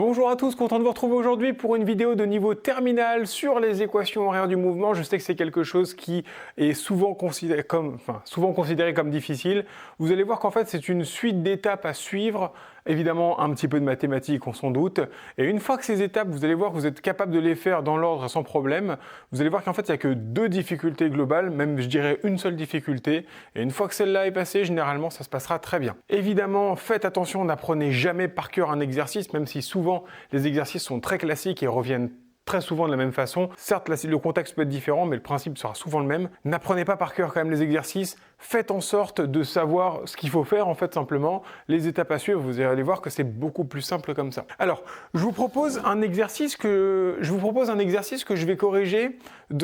Bonjour à tous, content de vous retrouver aujourd'hui pour une vidéo de niveau terminal sur les équations horaires du mouvement. Je sais que c'est quelque chose qui est souvent considéré comme difficile. Vous allez voir qu'en fait c'est une suite d'étapes à suivre, évidemment un petit peu de mathématiques on s'en doute. Et une fois que ces étapes, vous allez voir que vous êtes capable de les faire dans l'ordre sans problème, vous allez voir qu'en fait il n'y a que deux difficultés globales, même je dirais une seule difficulté. Et une fois que celle-là est passée, généralement ça se passera très bien. Évidemment, faites attention, n'apprenez jamais par cœur un exercice, même si souvent les exercices sont très classiques et reviennent très souvent de la même façon. Certes, le contexte peut être différent, mais le principe sera souvent le même. N'apprenez pas par cœur quand même les exercices. Faites en sorte de savoir ce qu'il faut faire, en fait, simplement. Les étapes à suivre, vous allez voir que c'est beaucoup plus simple comme ça. Alors, je vous propose un exercice que je vais corriger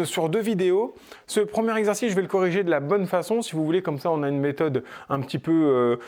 sur deux vidéos. Ce premier exercice, je vais le corriger de la bonne façon, si vous voulez. Comme ça, on a une méthode un petit peu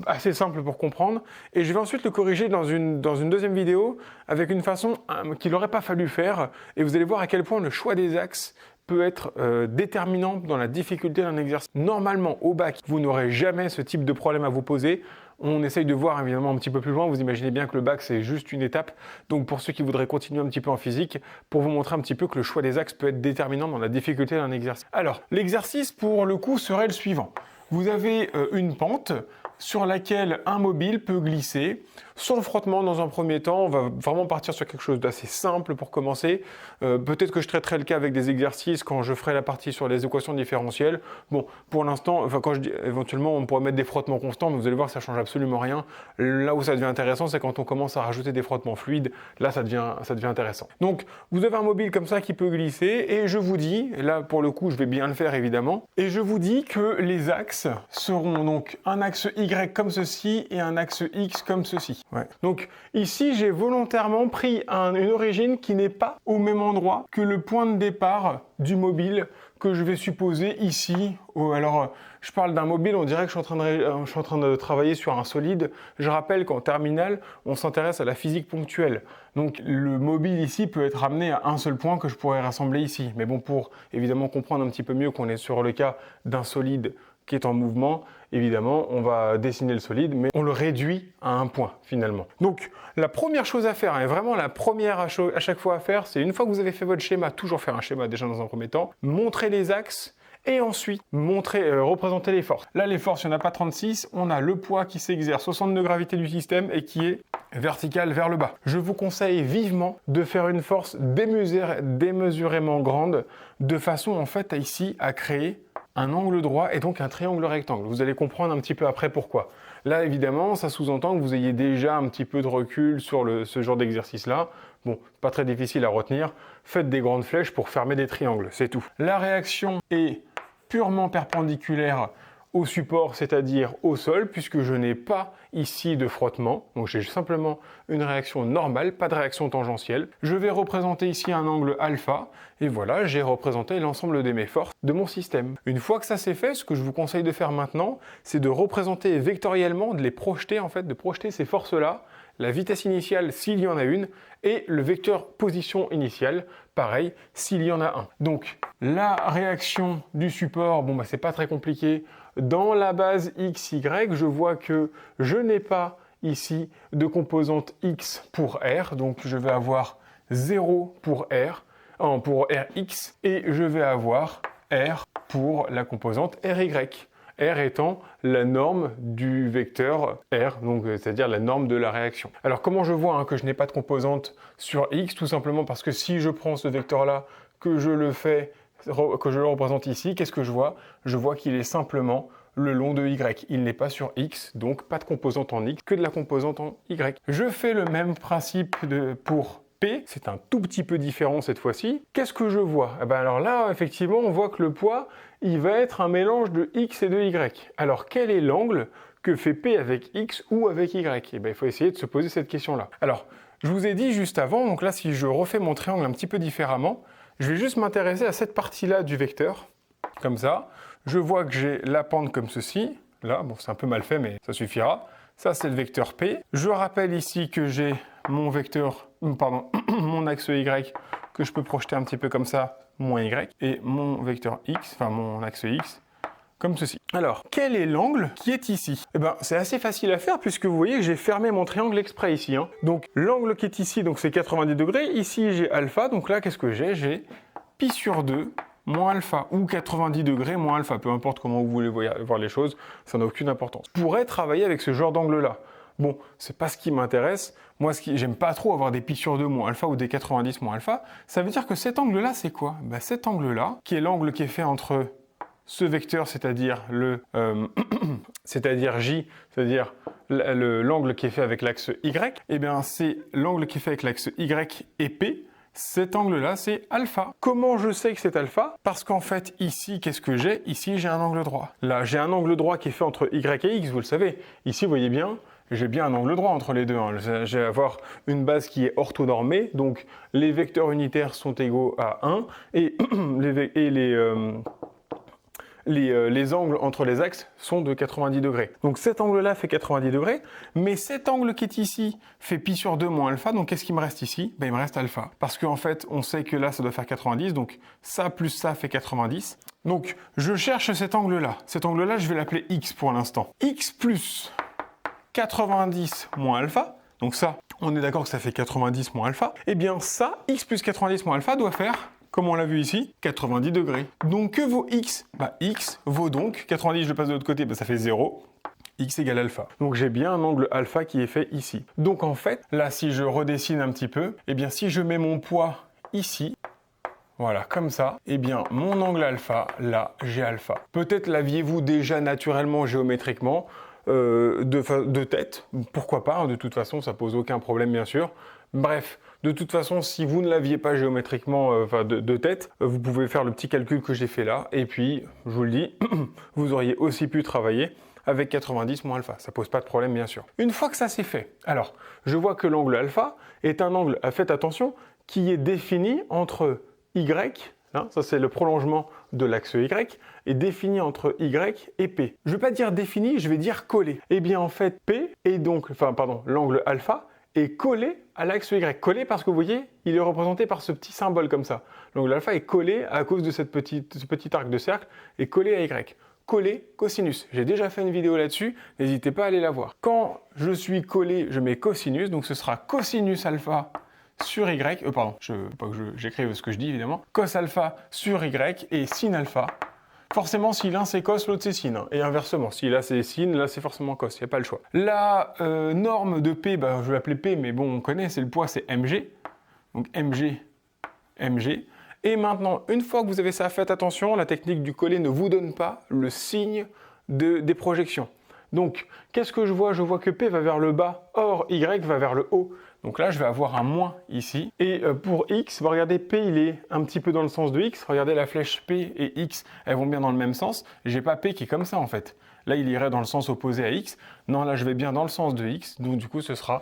assez simple pour comprendre. Et je vais ensuite le corriger dans une deuxième vidéo avec une façon qu'il n'aurait pas fallu faire. Et vous allez voir à quel point le choix des axes peut être déterminant dans la difficulté d'un exercice. Normalement, au bac, vous n'aurez jamais ce type de problème à vous poser. On essaye de voir évidemment un petit peu plus loin. Vous imaginez bien que le bac, c'est juste une étape. Donc pour ceux qui voudraient continuer un petit peu en physique, pour vous montrer un petit peu que le choix des axes peut être déterminant dans la difficulté d'un exercice. Alors, l'exercice pour le coup serait le suivant. Vous avez une pente sur laquelle un mobile peut glisser. Sans le frottement dans un premier temps, on va vraiment partir sur quelque chose d'assez simple pour commencer. Peut-être que je traiterai le cas avec des exercices quand je ferai la partie sur les équations différentielles. Bon, pour l'instant, quand je dis éventuellement, on pourrait mettre des frottements constants, mais vous allez voir que ça change absolument rien. Là où ça devient intéressant, c'est quand on commence à rajouter des frottements fluides. Là, ça devient intéressant. Donc, vous avez un mobile comme ça qui peut glisser, et je vous dis, là pour le coup, je vais bien le faire évidemment, et je vous dis que les axes seront donc un axe Y comme ceci et un axe X comme ceci. Ouais. Donc ici, j'ai volontairement pris une origine qui n'est pas au même endroit que le point de départ du mobile que je vais supposer ici. Alors, je parle d'un mobile, on dirait que je suis en train de travailler sur un solide. Je rappelle qu'en terminale, on s'intéresse à la physique ponctuelle. Donc le mobile ici peut être ramené à un seul point que je pourrais rassembler ici. Mais bon, pour évidemment comprendre un petit peu mieux qu'on est sur le cas d'un solide qui est en mouvement, évidemment, on va dessiner le solide, mais on le réduit à un point, finalement. Donc, la première chose à faire, et vraiment la première à chaque fois à faire, c'est une fois que vous avez fait votre schéma, toujours faire un schéma déjà dans un premier temps, montrer les axes, et ensuite représenter les forces. Là, les forces, il n'y en a pas 36, on a le poids qui s'exerce au centre de gravité du système et qui est vertical vers le bas. Je vous conseille vivement de faire une force démesurément grande, de façon en fait ici à créer un angle droit et donc un triangle rectangle. Vous allez comprendre un petit peu après pourquoi. Là, évidemment, ça sous-entend que vous ayez déjà un petit peu de recul sur ce genre d'exercice-là. Bon, pas très difficile à retenir. Faites des grandes flèches pour fermer des triangles, c'est tout. La réaction est purement perpendiculaire au support, c'est-à-dire au sol, puisque je n'ai pas ici de frottement. Donc j'ai simplement une réaction normale, pas de réaction tangentielle. Je vais représenter ici un angle alpha, et voilà, j'ai représenté l'ensemble de mes forces de mon système. Une fois que ça c'est fait, ce que je vous conseille de faire maintenant, c'est de représenter vectoriellement, de les projeter en fait, de projeter ces forces-là, la vitesse initiale s'il y en a une, et le vecteur position initiale, pareil, s'il y en a un. Donc, la réaction du support, bon bah c'est pas très compliqué. Dans la base XY, je vois que je n'ai pas ici de composante X pour R, donc je vais avoir 0 pour Rx, et je vais avoir R pour la composante RY. R étant la norme du vecteur R, donc c'est-à-dire la norme de la réaction. Alors comment je vois que je n'ai pas de composante sur X? Tout simplement parce que si je prends ce vecteur-là, que je le représente ici, qu'est-ce que je vois? Je vois qu'il est simplement le long de Y. Il n'est pas sur X, donc pas de composante en X, que de la composante en Y. Je fais le même principe pour P, c'est un tout petit peu différent cette fois-ci. Qu'est-ce que je vois? Alors là, effectivement, on voit que le poids, il va être un mélange de X et de Y. Alors quel est l'angle que fait P avec X ou avec Y? Il faut essayer de se poser cette question-là. Alors, je vous ai dit juste avant, donc là, si je refais mon triangle un petit peu différemment, je vais juste m'intéresser à cette partie-là du vecteur, comme ça. Je vois que j'ai la pente comme ceci. Là, bon, c'est un peu mal fait, mais ça suffira. Ça, c'est le vecteur P. Je rappelle ici que j'ai mon mon axe Y que je peux projeter un petit peu comme ça, mon Y, et mon vecteur X, enfin mon axe X, comme ceci. Alors, quel est l'angle qui est ici? Eh bien, c'est assez facile à faire puisque vous voyez que j'ai fermé mon triangle exprès ici. Donc, l'angle qui est ici, donc c'est 90 degrés. Ici, j'ai alpha. Donc là, qu'est-ce que j'ai? J'ai pi sur 2 moins alpha ou 90 degrés moins alpha. Peu importe comment vous voulez voir les choses, ça n'a aucune importance. Je pourrais travailler avec ce genre d'angle-là. Bon, c'est pas ce qui m'intéresse. Moi, j'aime pas trop avoir des pi sur 2 moins alpha ou des 90 moins alpha. Ça veut dire que cet angle-là, c'est quoi? Ben, cet angle-là, qui est l'angle qui est fait entre ce vecteur, c'est-à-dire c'est-à-dire J, c'est-à-dire l'angle qui est fait avec l'axe Y, eh bien, c'est l'angle qui est fait avec l'axe Y et P. Cet angle-là, c'est alpha. Comment je sais que c'est alpha? Parce qu'en fait, ici, qu'est-ce que j'ai? Ici, j'ai un angle droit. Là, j'ai un angle droit qui est fait entre Y et X, vous le savez. Ici, vous voyez bien, j'ai bien un angle droit entre les deux. Je vais avoir une base qui est orthonormée, donc les vecteurs unitaires sont égaux à 1, et les angles entre les axes sont de 90 degrés. Donc cet angle-là fait 90 degrés, mais cet angle qui est ici fait pi sur 2 moins alpha, donc qu'est-ce qui me reste ici? Ben, il me reste alpha. Parce qu'en fait, on sait que là, ça doit faire 90, donc ça plus ça fait 90. Donc je cherche cet angle-là. Cet angle-là, je vais l'appeler x pour l'instant. X plus 90 moins alpha, donc ça, on est d'accord que ça fait 90 moins alpha. Eh bien ça, x plus 90 moins alpha doit faire, comme on l'a vu ici, 90 degrés. Donc que vaut x? Bah x vaut donc, 90 je le passe de l'autre côté, bah, ça fait 0, x égale alpha. Donc j'ai bien un angle alpha qui est fait ici. Donc en fait, là si je redessine un petit peu, eh bien si je mets mon poids ici, voilà, comme ça, eh bien mon angle alpha, là j'ai alpha. Peut-être l'aviez-vous déjà naturellement géométriquement, de tête, pourquoi pas, de toute façon ça pose aucun problème bien sûr. Bref, de toute façon si vous ne l'aviez pas géométriquement de tête, vous pouvez faire le petit calcul que j'ai fait là, et puis je vous le dis, vous auriez aussi pu travailler avec 90 moins alpha, ça pose pas de problème bien sûr. Une fois que ça c'est fait, alors je vois que l'angle alpha est un angle, faites attention, qui est défini entre Y, ça c'est le prolongement de l'axe Y, est défini entre Y et P. Je ne vais pas dire défini, je vais dire collé. Eh bien en fait P est donc, l'angle alpha est collé à l'axe Y. Collé parce que vous voyez, il est représenté par ce petit symbole comme ça. L'angle alpha est collé à cause de ce petit arc de cercle, est collé à Y. Collé, cosinus. J'ai déjà fait une vidéo là-dessus, n'hésitez pas à aller la voir. Quand je suis collé, je mets cosinus, donc ce sera cosinus alpha sur Y, je veux pas que j'écrive ce que je dis évidemment, cos alpha sur Y et sin alpha. Forcément, si l'un c'est cos, l'autre c'est sin, et inversement, si là c'est sin, là c'est forcément cos, il n'y a pas le choix. La norme de P, je vais l'appeler P, mais bon, on connaît, c'est le poids, c'est mg, donc mg, mg. Et maintenant, une fois que vous avez ça, faites attention, la technique du collé ne vous donne pas le signe des projections. Donc, qu'est-ce que je vois? Je vois que P va vers le bas, or Y va vers le haut. Donc là, je vais avoir un moins ici. Et pour X, regardez, P, il est un petit peu dans le sens de X. Regardez, la flèche P et X, elles vont bien dans le même sens. J'ai pas P qui est comme ça, en fait. Là, il irait dans le sens opposé à X. Non, là, je vais bien dans le sens de X. Donc, du coup, ce sera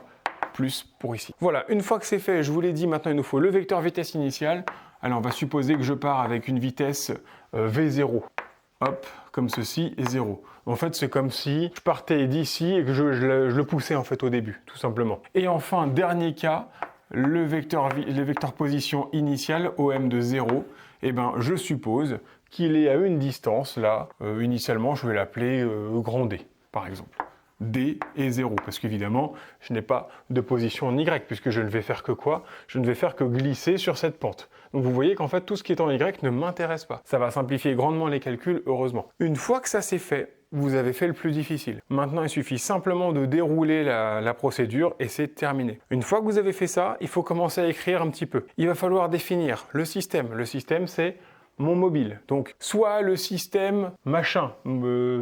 plus pour ici. Voilà, une fois que c'est fait, je vous l'ai dit, maintenant, il nous faut le vecteur vitesse initiale. Alors, on va supposer que je pars avec une vitesse V0. Hop, comme ceci, et 0. En fait, c'est comme si je partais d'ici et que je le poussais en fait au début, tout simplement. Et enfin, dernier cas, le vecteur position initiale, OM de 0, eh ben, je suppose qu'il est à une distance, là, initialement, je vais l'appeler grand D, par exemple. D est 0, parce qu'évidemment, je n'ai pas de position en Y, puisque je ne vais faire que quoi? Je ne vais faire que glisser sur cette pente. Donc vous voyez qu'en fait, tout ce qui est en Y ne m'intéresse pas. Ça va simplifier grandement les calculs, heureusement. Une fois que ça c'est fait, vous avez fait le plus difficile. Maintenant, il suffit simplement de dérouler la procédure et c'est terminé. Une fois que vous avez fait ça, il faut commencer à écrire un petit peu. Il va falloir définir le système. Le système, c'est mon mobile. Donc, soit le système machin,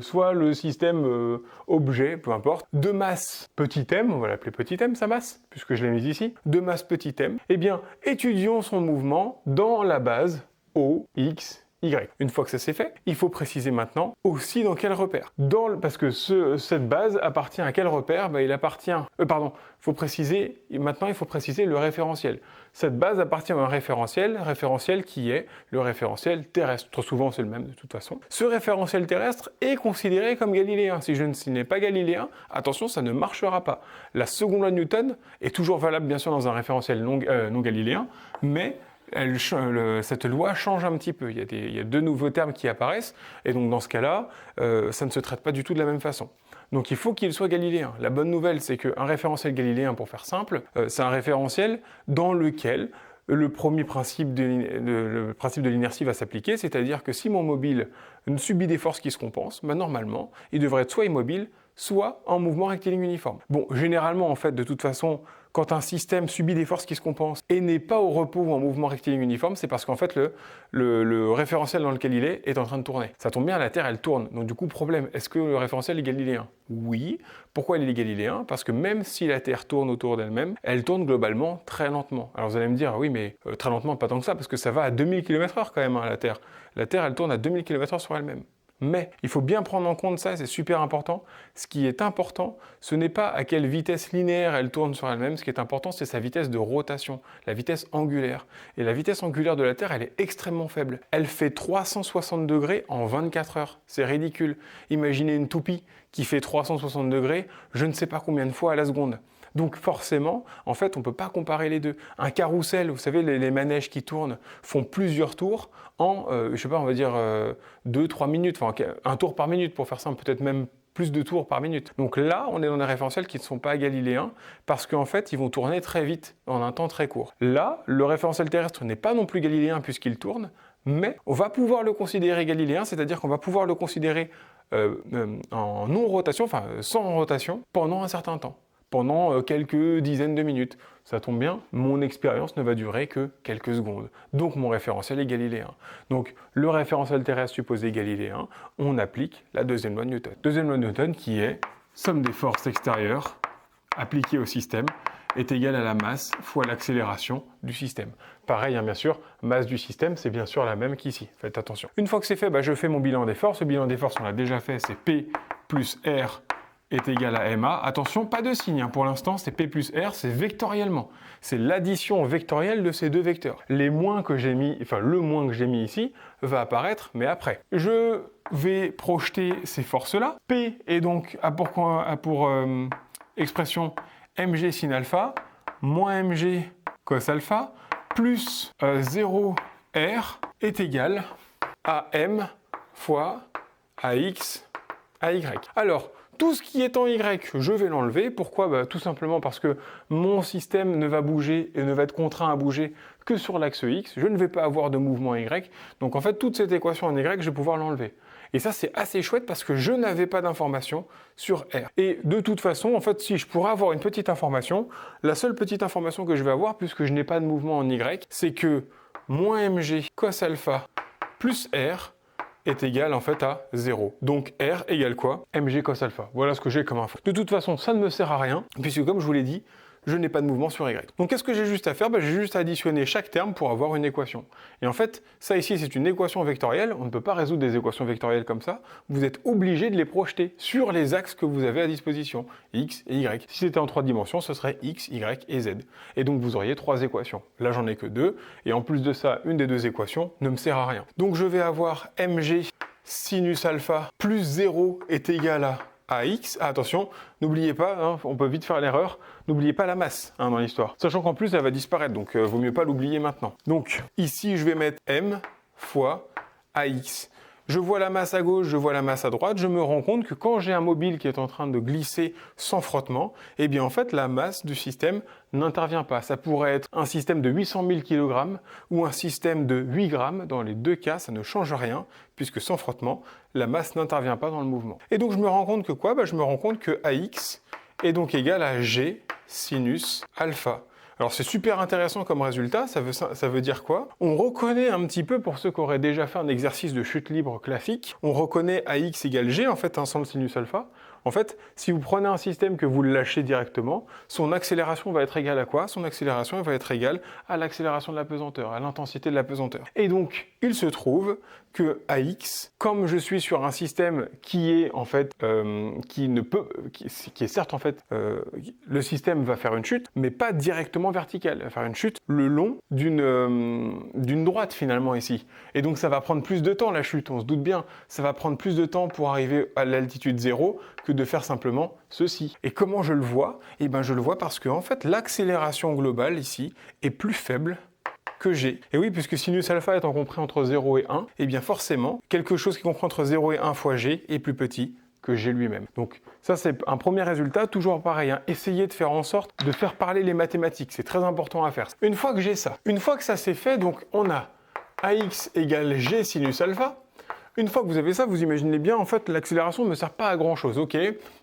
soit le système objet, peu importe, de masse petit m, on va l'appeler petit m, sa masse, puisque je l'ai mis ici, de masse petit m, eh bien, étudions son mouvement dans la base O, X, Y. Une fois que ça c'est fait, il faut préciser maintenant aussi dans quel repère. Parce que cette base appartient à quel repère? Il appartient... Maintenant il faut préciser le référentiel. Cette base appartient à un référentiel qui est le référentiel terrestre. Trop souvent c'est le même de toute façon. Ce référentiel terrestre est considéré comme galiléen. Si je n'est pas galiléen, attention, ça ne marchera pas. La seconde loi de Newton est toujours valable bien sûr dans un référentiel non galiléen, mais cette loi change un petit peu. Il y a deux nouveaux termes qui apparaissent, et donc dans ce cas-là, ça ne se traite pas du tout de la même façon. Donc il faut qu'il soit galiléen. La bonne nouvelle, c'est qu'un référentiel galiléen, pour faire simple, c'est un référentiel dans lequel le premier principe le principe de l'inertie va s'appliquer, c'est-à-dire que si mon mobile subit des forces qui se compensent, normalement, il devrait être soit immobile, soit en mouvement rectiligne uniforme. Bon, généralement, en fait, de toute façon, quand un système subit des forces qui se compensent et n'est pas au repos ou en mouvement rectiligne uniforme, c'est parce qu'en fait, le référentiel dans lequel il est en train de tourner. Ça tombe bien, la Terre, elle tourne. Donc du coup, problème, est-ce que le référentiel est galiléen? Oui. Pourquoi il est galiléen? Parce que même si la Terre tourne autour d'elle-même, elle tourne globalement très lentement. Alors vous allez me dire, oui, mais très lentement, pas tant que ça, parce que ça va à 2000 km/h quand même, hein, la Terre. La Terre, elle tourne à 2000 km/h sur elle-même. Mais il faut bien prendre en compte ça, c'est super important. Ce qui est important, ce n'est pas à quelle vitesse linéaire elle tourne sur elle-même, ce qui est important, c'est sa vitesse de rotation, la vitesse angulaire. Et la vitesse angulaire de la Terre, elle est extrêmement faible. Elle fait 360 degrés en 24 heures. C'est ridicule. Imaginez une toupie qui fait 360 degrés, je ne sais pas combien de fois à la seconde. Donc forcément, en fait, on ne peut pas comparer les deux. Un carrousel, vous savez, les manèges qui tournent font plusieurs tours en, je sais pas, on va dire 2-3 minutes, enfin un tour par minute pour faire simple, peut-être même plus de tours par minute. Donc là, on est dans des référentiels qui ne sont pas galiléens parce qu'en fait, ils vont tourner très vite, en un temps très court. Là, le référentiel terrestre n'est pas non plus galiléen puisqu'il tourne, mais on va pouvoir le considérer galiléen, c'est-à-dire qu'on va pouvoir le considérer en non-rotation, enfin sans rotation, pendant un certain temps. Pendant quelques dizaines de minutes. Ça tombe bien, mon expérience ne va durer que quelques secondes. Donc mon référentiel est galiléen. Donc le référentiel terrestre supposé galiléen, on applique la deuxième loi de Newton. Deuxième loi de Newton qui est somme des forces extérieures appliquées au système est égale à la masse fois l'accélération du système. Pareil, hein, bien sûr, masse du système, c'est bien sûr la même qu'ici. Faites attention. Une fois que c'est fait, je fais mon bilan des forces. Le bilan des forces, on l'a déjà fait, c'est P plus R est égal à MA. Attention, pas de signe, hein. Pour l'instant, c'est P plus R, c'est vectoriellement. C'est l'addition vectorielle de ces deux vecteurs. Les moins que j'ai mis, enfin le moins que j'ai mis ici, va apparaître, mais après. Je vais projeter ces forces-là. P est donc a pour expression mg sin alpha, moins mg cos alpha, plus 0r est égal à m fois ax à y. Alors, tout ce qui est en Y, je vais l'enlever. Pourquoi? Tout simplement parce que mon système ne va bouger et ne va être contraint à bouger que sur l'axe X. Je ne vais pas avoir de mouvement Y. Donc en fait, toute cette équation en Y, je vais pouvoir l'enlever. Et ça, c'est assez chouette parce que je n'avais pas d'information sur R. Et de toute façon, en fait, si je pourrais avoir une petite information, la seule petite information que je vais avoir, puisque je n'ai pas de mouvement en Y, c'est que moins mg cos alpha plus R est égal en fait à 0. Donc R égale quoi? mg cos alpha. Voilà ce que j'ai comme info. De toute façon, ça ne me sert à rien, puisque comme je vous l'ai dit, je n'ai pas de mouvement sur Y. Donc qu'est-ce que j'ai juste à faire? J'ai juste à additionner chaque terme pour avoir une équation. Et en fait, ça ici, c'est une équation vectorielle. On ne peut pas résoudre des équations vectorielles comme ça. Vous êtes obligé de les projeter sur les axes que vous avez à disposition, X et Y. Si c'était en 3 dimensions, ce serait X, Y et Z. Et donc vous auriez 3 équations. Là, j'en ai que 2. Et en plus de ça, une des 2 équations ne me sert à rien. Donc je vais avoir mg sinus alpha plus 0 est égal à AX. Ah, attention, n'oubliez pas, hein, on peut vite faire l'erreur, n'oubliez pas la masse dans l'histoire. Sachant qu'en plus, elle va disparaître, donc vaut mieux pas l'oublier maintenant. Donc, ici, je vais mettre M fois AX. Je vois la masse à gauche, je vois la masse à droite, je me rends compte que quand j'ai un mobile qui est en train de glisser sans frottement, eh bien en fait la masse du système n'intervient pas. Ça pourrait être un système de 800 000 kg ou un système de 8 grammes. Dans les deux cas, ça ne change rien puisque sans frottement, la masse n'intervient pas dans le mouvement. Et donc je me rends compte que quoi? Je me rends compte que AX est donc égal à G sinus alpha. Alors c'est super intéressant comme résultat, ça veut dire quoi? On reconnaît un petit peu, pour ceux qui auraient déjà fait un exercice de chute libre classique, on reconnaît AX égale G, en fait, sans le sinus alpha. En fait, si vous prenez un système que vous le lâchez directement, son accélération va être égale à quoi? Son accélération va être égale à l'accélération de la pesanteur, à l'intensité de la pesanteur. Et donc, il se trouve que AX, comme je suis sur un système qui est en fait, qui est certes en fait, le système va faire une chute, mais pas directement verticale, il va faire une chute le long d'une droite finalement ici. Et donc ça va prendre plus de temps la chute, on se doute bien, ça va prendre plus de temps pour arriver à l'altitude 0 que de faire simplement ceci. Et comment je le vois? Eh bien je le vois parce que en fait l'accélération globale ici est plus faible que G. Et oui, puisque sinus alpha étant compris entre 0 et 1, et bien forcément, quelque chose qui comprend entre 0 et 1 fois G est plus petit que G lui-même. Donc ça, c'est un premier résultat, toujours pareil, hein. Essayez de faire en sorte de faire parler les mathématiques, c'est très important à faire. Une fois que j'ai ça, une fois que ça c'est fait, donc on a AX égale G sinus alpha. Une fois que vous avez ça, vous imaginez bien, en fait, l'accélération ne me sert pas à grand chose, ok?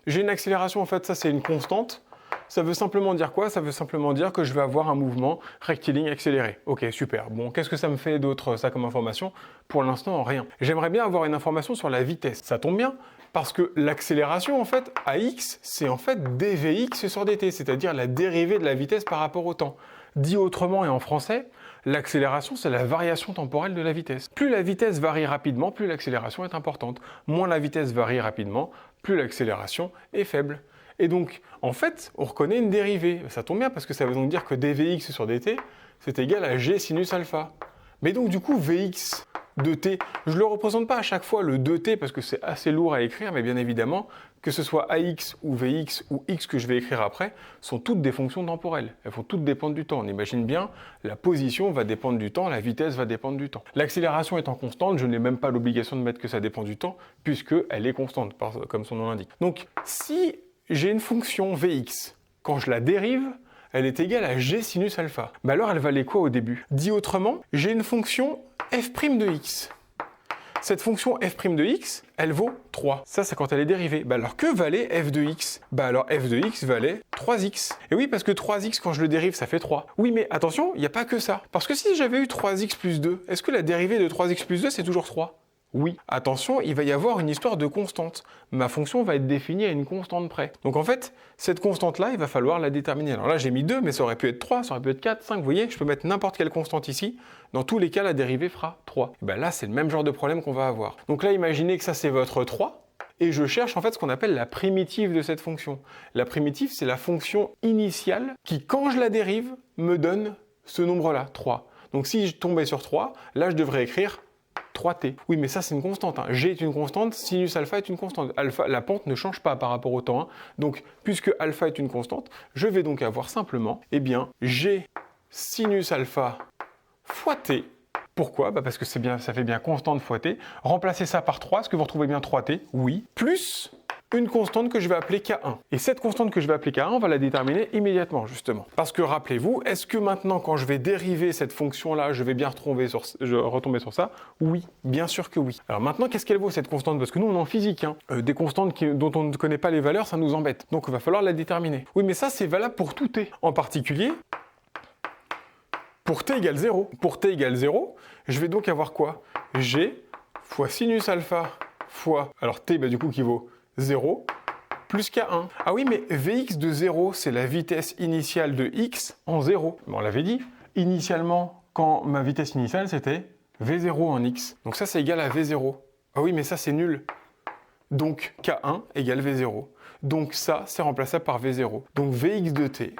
J'ai une accélération, en fait, ça c'est une constante. Ça veut simplement dire quoi? Ça veut simplement dire que je vais avoir un mouvement rectiligne accéléré. Ok, super. Bon, qu'est-ce que ça me fait d'autre, ça, comme information? Pour l'instant, rien. J'aimerais bien avoir une information sur la vitesse. Ça tombe bien, parce que l'accélération, en fait, AX, c'est en fait dvx sur dt, c'est-à-dire la dérivée de la vitesse par rapport au temps. Dit autrement et en français, l'accélération, c'est la variation temporelle de la vitesse. Plus la vitesse varie rapidement, plus l'accélération est importante. Moins la vitesse varie rapidement, plus l'accélération est faible. Et donc, en fait, on reconnaît une dérivée. Ça tombe bien parce que ça veut donc dire que dvx sur dt, c'est égal à g sinus alpha. Mais donc, du coup, vx de t, je ne le représente pas à chaque fois le 2t parce que c'est assez lourd à écrire, mais bien évidemment, que ce soit ax ou vx ou x que je vais écrire après, sont toutes des fonctions temporelles. Elles vont toutes dépendre du temps. On imagine bien, la position va dépendre du temps, la vitesse va dépendre du temps. L'accélération étant constante, je n'ai même pas l'obligation de mettre que ça dépend du temps, puisqu'elle est constante, comme son nom l'indique. Donc, si j'ai une fonction vx, quand je la dérive, elle est égale à g sinus alpha. Mais alors, elle valait quoi au début? Dit autrement, j'ai une fonction f' de x. Cette fonction f' de x, elle vaut 3. Ça, c'est quand elle est dérivée. Bah alors, que valait f de x? Bah alors, f de x valait 3x. Et oui, parce que 3x, quand je le dérive, ça fait 3. Oui, mais attention, il n'y a pas que ça. Parce que si j'avais eu 3x plus 2, est-ce que la dérivée de 3x plus 2, c'est toujours 3? Oui. Attention, il va y avoir une histoire de constante. Ma fonction va être définie à une constante près. Donc en fait, cette constante-là, il va falloir la déterminer. Alors là, j'ai mis 2, mais ça aurait pu être 3, ça aurait pu être 4, 5. Vous voyez, je peux mettre n'importe quelle constante ici. Dans tous les cas, la dérivée fera 3. Et bien là, c'est le même genre de problème qu'on va avoir. Donc là, imaginez que ça, c'est votre 3. Et je cherche en fait ce qu'on appelle la primitive de cette fonction. La primitive, c'est la fonction initiale qui, quand je la dérive, me donne ce nombre-là, 3. Donc si je tombais sur 3, là, je devrais écrire 3t. Oui, mais ça, c'est une constante. Hein. G est une constante, sinus alpha est une constante. Alpha, la pente ne change pas par rapport au temps. Hein. Donc, puisque alpha est une constante, je vais donc avoir simplement, eh bien, G sinus alpha fois t. Pourquoi? Parce que c'est bien, ça fait bien constante fois t. Remplacez ça par 3, est-ce que vous retrouvez bien 3t? Oui. Plus une constante que je vais appeler K1. Et cette constante que je vais appeler K1, on va la déterminer immédiatement, justement. Parce que rappelez-vous, est-ce que maintenant, quand je vais dériver cette fonction-là, je vais bien retomber sur ça? Oui, bien sûr que oui. Alors maintenant, qu'est-ce qu'elle vaut, cette constante? Parce que nous, on est en physique. Hein. Des constantes dont on ne connaît pas les valeurs, ça nous embête. Donc, il va falloir la déterminer. Oui, mais ça, c'est valable pour tout t. En particulier, pour t égale 0. Pour t égale 0, je vais donc avoir quoi? G fois sinus alpha fois... Alors, t, bah, du coup, qui vaut 0 plus K1. Ah oui, mais Vx de 0, c'est la vitesse initiale de x en 0. Mais on l'avait dit, initialement, quand ma vitesse initiale, c'était V0 en x. Donc ça, c'est égal à V0. Ah oui, mais ça, c'est nul. Donc K1 égale V0. Donc ça, c'est remplaçable par V0. Donc Vx de t,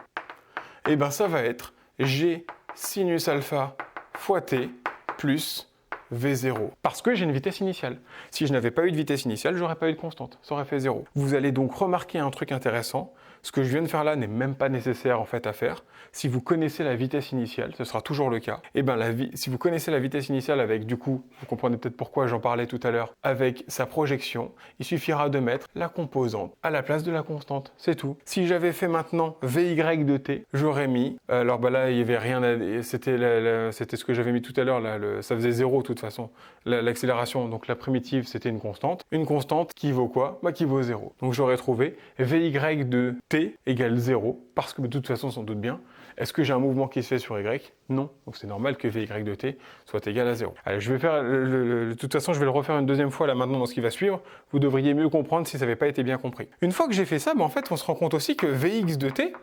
eh ben ça va être G sinus alpha fois t plus V0. Parce que j'ai une vitesse initiale. Si je n'avais pas eu de vitesse initiale, j'aurais pas eu de constante. Ça aurait fait 0. Vous allez donc remarquer un truc intéressant. Ce que je viens de faire là n'est même pas nécessaire en fait à faire. Si vous connaissez la vitesse initiale, ce sera toujours le cas. Et ben si vous connaissez la vitesse initiale avec, du coup, vous comprenez peut-être pourquoi j'en parlais tout à l'heure, avec sa projection, il suffira de mettre la composante à la place de la constante. C'est tout. Si j'avais fait maintenant Vy de t, j'aurais mis, alors bah là il y avait rien, c'était ce que j'avais mis tout à l'heure, ça faisait 0 de toute façon. L'accélération, donc la primitive, c'était une constante qui vaut quoi? Bah qui vaut 0. Donc j'aurais trouvé Vy de t égale 0, parce que de toute façon, on s'en doute bien, est-ce que j'ai un mouvement qui se fait sur y? Non. Donc c'est normal que Vy de t soit égal à 0. Allez, je vais faire, de toute façon, je vais le refaire une deuxième fois là maintenant dans ce qui va suivre. Vous devriez mieux comprendre si ça n'avait pas été bien compris. Une fois que j'ai fait ça, bah, en fait, on se rend compte aussi que Vx de t,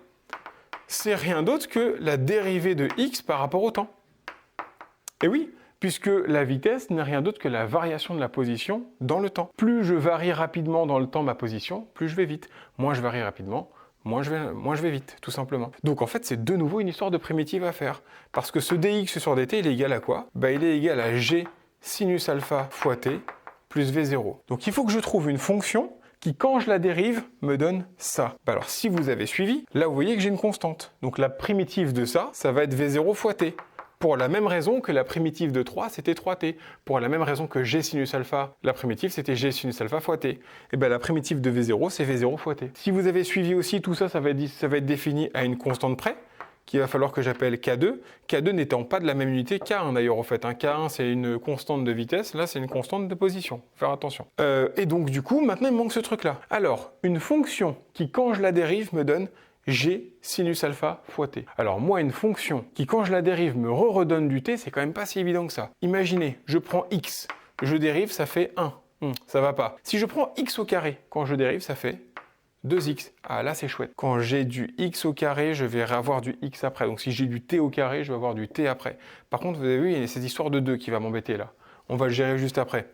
c'est rien d'autre que la dérivée de x par rapport au temps. Et oui, puisque la vitesse n'est rien d'autre que la variation de la position dans le temps. Plus je varie rapidement dans le temps ma position, plus je vais vite. Moins je varie rapidement, moins je vais vite, tout simplement. Donc en fait, c'est de nouveau une histoire de primitive à faire. Parce que ce dx sur dt, il est égal à quoi? Bah, il est égal à g sinus alpha fois t plus v0. Donc il faut que je trouve une fonction qui, quand je la dérive, me donne ça. Bah, alors si vous avez suivi, là vous voyez que j'ai une constante. Donc la primitive de ça, ça va être v0 fois t. Pour la même raison que la primitive de 3, c'était 3t. Pour la même raison que g sinus alpha, la primitive, c'était g sinus alpha fois t. Et bien la primitive de V0, c'est V0 fois t. Si vous avez suivi aussi, tout ça, ça va être défini à une constante près, qu'il va falloir que j'appelle K2. K2 n'étant pas de la même unité K1 d'ailleurs, en fait. K1, c'est une constante de vitesse, là, c'est une constante de position. Faire attention. Et donc, du coup, maintenant, il me manque ce truc-là. Alors, une fonction qui, quand je la dérive, me donne g sinus alpha fois t. Alors moi, une fonction qui, quand je la dérive, me redonne du t, c'est quand même pas si évident que ça. Imaginez, je prends x, je dérive, ça fait 1. Ça va pas. Si je prends x au carré, quand je dérive, ça fait 2x. Ah là, c'est chouette. Quand j'ai du x au carré, je vais avoir du x après. Donc si j'ai du t au carré, je vais avoir du t après. Par contre, vous avez vu, il y a cette histoire de 2 qui va m'embêter là. On va le gérer juste après.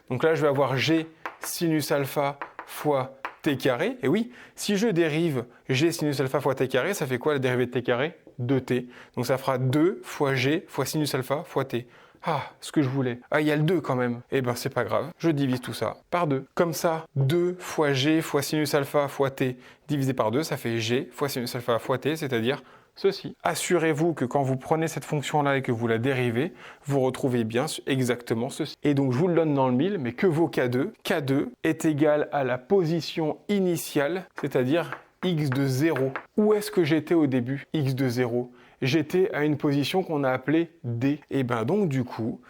Donc là, je vais avoir g sinus alpha fois t carré. Et oui, si je dérive g sinus alpha fois t carré, ça fait quoi la dérivée de t carré? 2t. Donc ça fera 2 fois g fois sinus alpha fois t. Ah, ce que je voulais. Ah, il y a le 2 quand même. Eh ben, c'est pas grave. Je divise tout ça par 2. Comme ça, 2 fois g fois sinus alpha fois t divisé par 2, ça fait g fois sinus alpha fois t, c'est-à-dire ceci. Assurez-vous que quand vous prenez cette fonction-là et que vous la dérivez, vous retrouvez bien exactement ceci. Et donc, je vous le donne dans le mille, mais que vaut K2? K2 est égal à la position initiale, c'est-à-dire x de 0. Où est-ce que j'étais au début? X de 0. J'étais à une position qu'on a appelée D. Et ben donc du coup,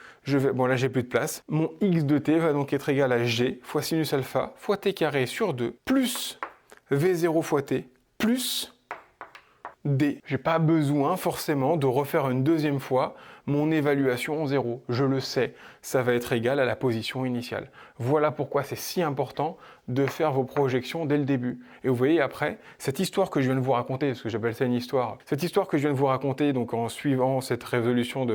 bon là j'ai plus de place, mon x de t va donc être égal à g fois sinus alpha fois t carré sur 2 plus v0 fois t plus d. J'ai pas besoin forcément de refaire une deuxième fois mon évaluation en 0. Je le sais, ça va être égal à la position initiale. Voilà pourquoi c'est si important de faire vos projections dès le début. Et vous voyez après, cette histoire que je viens de vous raconter, parce que j'appelle ça une histoire, cette histoire que je viens de vous raconter donc en suivant cette résolution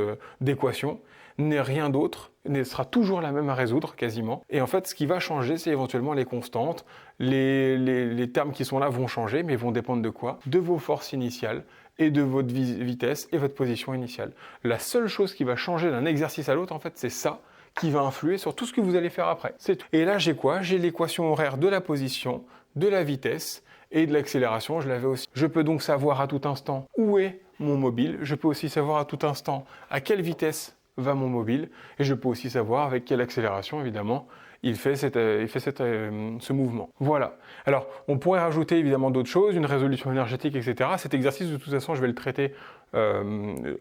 d'équation, n'est rien d'autre, sera toujours la même à résoudre quasiment. Et en fait, ce qui va changer, c'est éventuellement les constantes. Les termes qui sont là vont changer, mais vont dépendre de quoi? De vos forces initiales et de votre vitesse et votre position initiale. La seule chose qui va changer d'un exercice à l'autre, en fait, c'est ça qui va influer sur tout ce que vous allez faire après. C'est tout. Et là, j'ai quoi? J'ai l'équation horaire de la position, de la vitesse et de l'accélération, je l'avais aussi. Je peux donc savoir à tout instant où est mon mobile. Je peux aussi savoir à tout instant à quelle vitesse va mon mobile, et je peux aussi savoir avec quelle accélération, évidemment, il fait ce mouvement. Voilà. Alors, on pourrait rajouter évidemment d'autres choses, une résolution énergétique, etc. Cet exercice, de toute façon, je vais le traiter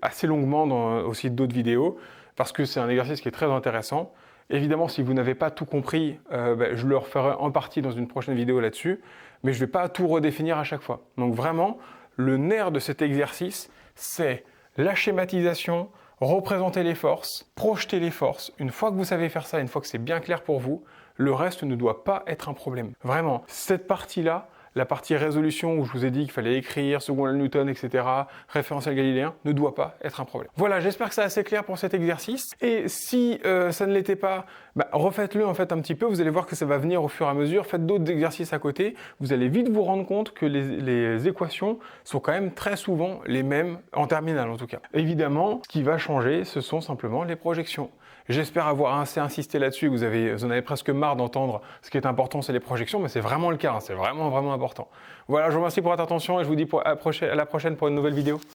assez longuement dans aussi d'autres vidéos, parce que c'est un exercice qui est très intéressant. Évidemment, si vous n'avez pas tout compris, je le referai en partie dans une prochaine vidéo là-dessus, mais je ne vais pas tout redéfinir à chaque fois. Donc vraiment, le nerf de cet exercice, c'est la schématisation, représenter les forces, projeter les forces. Une fois que vous savez faire ça, une fois que c'est bien clair pour vous, le reste ne doit pas être un problème. Vraiment, cette partie-là, la partie résolution où je vous ai dit qu'il fallait écrire seconde loi de Newton, etc., référentiel galiléen, ne doit pas être un problème. Voilà, j'espère que c'est assez clair pour cet exercice. Et si ça ne l'était pas, refaites-le en fait un petit peu. Vous allez voir que ça va venir au fur et à mesure. Faites d'autres exercices à côté. Vous allez vite vous rendre compte que les équations sont quand même très souvent les mêmes, en terminale en tout cas. Évidemment, ce qui va changer, ce sont simplement les projections. J'espère avoir assez insisté là-dessus, vous en avez presque marre d'entendre ce qui est important, c'est les projections, mais c'est vraiment le cas, c'est vraiment important. Voilà, je vous remercie pour votre attention et je vous dis à la prochaine pour une nouvelle vidéo.